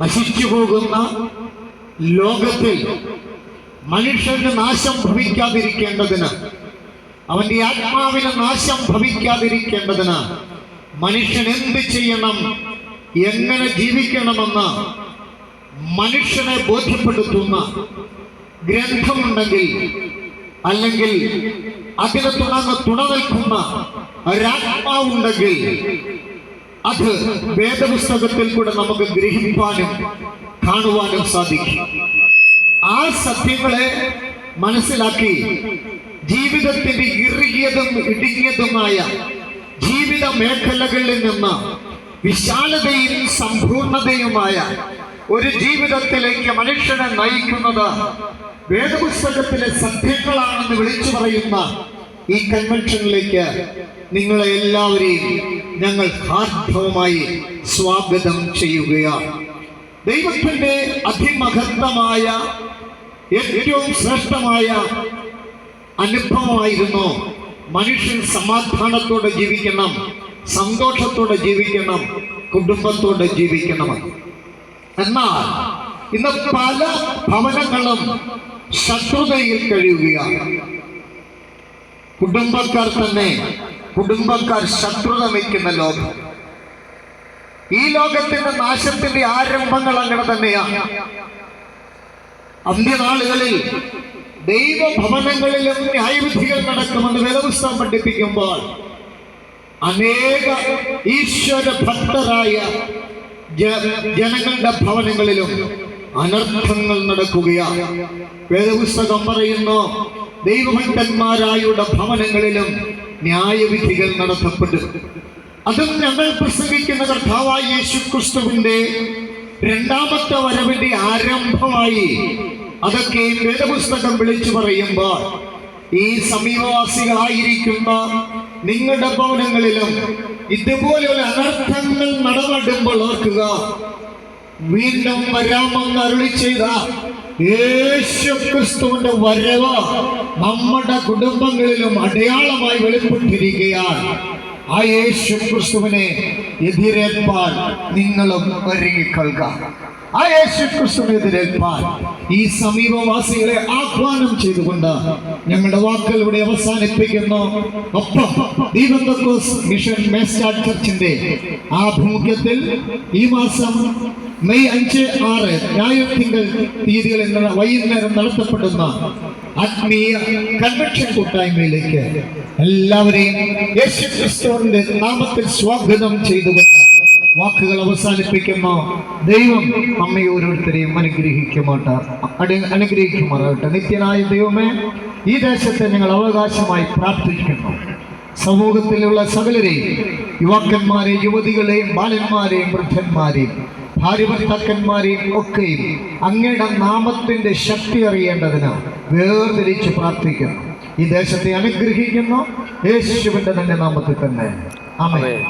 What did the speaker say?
നശിച്ചു പോകുന്ന ലോകത്തിൽ മനുഷ്യന് നാശം ഭവിക്കാതിരിക്കേണ്ടതിന്, അവന്റെ ആത്മാവിന് നാശം ഭവിക്കാതിരിക്കേണ്ടതിന് മനുഷ്യൻ എന്ത് ചെയ്യണം, എങ്ങനെ ജീവിക്കണമെന്ന് മനുഷ്യനെ ബോധ്യപ്പെടുത്തുന്ന ഗ്രന്ഥമുണ്ടെങ്കിൽ, അല്ലെങ്കിൽ അതിന് തുണ നിൽക്കുന്ന ഒരാത്മാവുണ്ടെങ്കിൽ അത് വേദപുസ്തകത്തിൽ കൂടെ നമുക്ക് ഗ്രഹിക്കാനും കാണുവാനും സാധിക്കും. ആ സത്യങ്ങളെ മനസ്സിലാക്കി ജീവിതത്തിന്റെ ഇറുകിയതും ഇടുങ്ങിയതുമായ ജീവിത മേഖലകളിൽ നിന്ന് വിശാലതയും സമ്പൂർണതയുമായ ഒരു ജീവിതത്തിലേക്ക് മനുഷ്യനെ നയിക്കുന്നത് വേദപുസ്തകത്തിലെ സത്യങ്ങളാണെന്ന് വിളിച്ചു പറയുന്ന ഈ കൺവെൻഷനിലേക്ക് നിങ്ങളെ എല്ലാവരെയും ഞങ്ങൾ ഹാർദവമായി സ്വാഗതം ചെയ്യുകയാണ്. ദൈവത്തിന്റെ അതിമഹത്തമായ ഏറ്റവും ശ്രേഷ്ഠമായ അനുഭവമായിരുന്നു മനുഷ്യൻ സമാധാനത്തോടെ ജീവിക്കണം, സന്തോഷത്തോടെ ജീവിക്കണം, കുടുംബത്തോടെ ജീവിക്കണം. എന്നാൽ ഇന്ന് പല ഭവനങ്ങളും ശത്രുതയിൽ കഴിയുകയാണ്. കുടുംബക്കാർ ശത്രുത വയ്ക്കുന്ന ലോകം. ഈ ലോകത്തിന്റെ നാശത്തിന്റെ ആരംഭങ്ങൾ അങ്ങനെ തന്നെയാണ്. അന്ത്യനാളുകളിൽ ദൈവഭവനങ്ങളിലും ന്യായവിധികൾ നടക്കുമെന്ന് വേദപുസ്തകം പഠിപ്പിക്കുമ്പോൾ അനേക ഈശ്വര ഭക്തരായ ജനങ്ങളുടെ ഭവനങ്ങളിലും അനർത്ഥങ്ങൾ നടക്കുകയാണ്. വേദപുസ്തകം പറയുന്നു, ദൈവഭക്തന്മാരായുടെ ഭവനങ്ങളിലും ന്യായവിധികൾ നടത്തപ്പെടും. അതും ഞങ്ങൾ പ്രസംഗിക്കുന്ന കർത്താവായ യേശുക്രിസ്തുവിന്റെ രണ്ടാമത്തെ വരവിന്റെ ആരംഭമായി അതൊക്കെ വേദപുസ്തകം വിളിച്ചു പറയുമ്പോൾ ഈ സമീപവാസികളായിരിക്കുന്ന നിങ്ങളുടെ ഭവനങ്ങളിലും ഇതുപോലെയുള്ള അനർത്ഥങ്ങൾ നടന്നിടുമ്പോൾ ഓർക്കുക, വീണ്ടും വരാമെന്ന് അരുളി ചെയ്ത യേശുക്രിസ്തുവിന്റെ വരവ് നമ്മുടെ കുടുംബങ്ങളിലും അടയാളമായി വെളിപ്പെട്ടിരിക്കുകയാണ്. ആ യേശുക്രിസ്തുവിനെ എതിരേൽപ്പാൻ നിങ്ങളും ഒരുങ്ങിക്കൊള്ളുക. ആ യേശുക്രിസ്തുവിനെ എതിരേൽപ്പാൻ ഈ സമീപവാസികളെ ആഹ്വാനം ചെയ്തുകൊണ്ട് ഞങ്ങളുടെ വാക്കുകൾ ഇവിടെ അവസാനിപ്പിക്കുന്നു. ഒപ്പം ദീപന്തക്കോസ് മിഷൻ മേസ്റ്റാർ ചർച്ചിന്റെ ആഭിമുഖ്യത്തിൽ ഈ മാസം മെയ് 5, 6 ഞായർ-തിങ്കൾ തീയതികളിൽ വൈകുന്നേരം നടത്തപ്പെടുന്ന ആത്മീയ കൺവെൻഷൻ കൂട്ടായ്മയിലേക്ക് എല്ലാവരെയും യേശുക്രിസ്തുവിന്റെ നാമത്തിൽ സ്വാഗതം ചെയ്തുകൊണ്ട് വാക്കുകൾ അവസാനിപ്പിക്കുന്നു. ദൈവം നമ്മെ ഓരോരുത്തരെയും അനുഗ്രഹിക്കുമാറാകട്ടെ. നിത്യനായ ദൈവമേ, ഈ ദേശത്തെ ഞങ്ങൾ അവകാശമായി പ്രാർത്ഥിക്കുന്നു. സമൂഹത്തിലുള്ള സകലരെയും, യുവാക്കന്മാരെയും യുവതികളെയും ബാലന്മാരെയും വൃദ്ധന്മാരെയും ഭാര്യഭർത്താക്കന്മാരെയും ഒക്കെയും അങ്ങയുടെ നാമത്തിന്റെ ശക്തി അറിയേണ്ടതിന് വേർതിരിച്ച് പ്രാർത്ഥിക്കുന്നു. ഈ ദേശത്തെ അനുഗ്രഹിക്കുന്നു യേശുവിന്റെ തന്നെ നാമത്തിൽ തന്നെ. ആമേൻ.